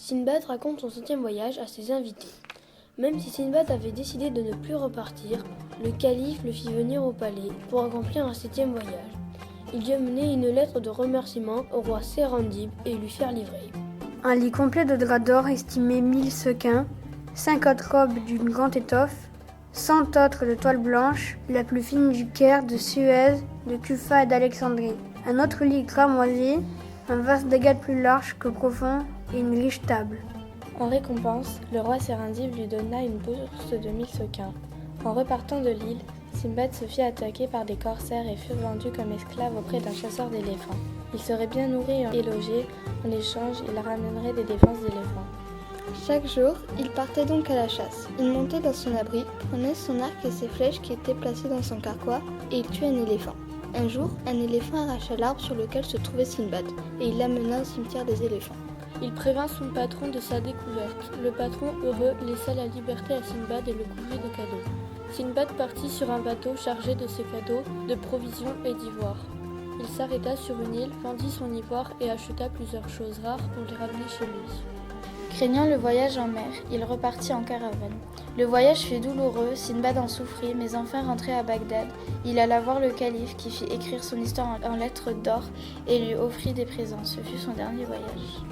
Sinbad raconte son 7e voyage à ses invités. Même si Sinbad avait décidé de ne plus repartir, le calife le fit venir au palais pour accomplir un 7e voyage. Il lui amenait une lettre de remerciement au roi Serendib et lui faire livrer un lit complet de drap d'or estimé 1000 sequins, 50 robes d'une grande étoffe, 100 autres de toile blanche, la plus fine du Caire, de Suez, de Cufa et d'Alexandrie. Un autre lit cramoisi, un vase d'agate plus large que profond et une riche table. En récompense, le roi Serendib lui donna une bourse de 1000 sequins. En repartant de l'île, Sinbad se fit attaquer par des corsaires et fut vendu comme esclave auprès d'un chasseur d'éléphants. Il serait bien nourri et logé, en échange, il ramènerait des défenses d'éléphants. Chaque jour, il partait donc à la chasse. Il montait dans son abri, prenait son arc et ses flèches qui étaient placées dans son carquois et il tuait un éléphant. Un jour, un éléphant arracha l'arbre sur lequel se trouvait Sinbad et il l'amena au cimetière des éléphants. Il prévint son patron de sa découverte. Le patron, heureux, laissa la liberté à Sinbad et le couvrit de cadeaux. Sinbad partit sur un bateau chargé de ses cadeaux, de provisions et d'ivoire. Il s'arrêta sur une île, vendit son ivoire et acheta plusieurs choses rares pour les ramener chez lui. Craignant le voyage en mer, il repartit en caravane. Le voyage fut douloureux, Sinbad en souffrit, mais enfin rentré à Bagdad, il alla voir le calife qui fit écrire son histoire en lettres d'or et lui offrit des présents. Ce fut son dernier voyage.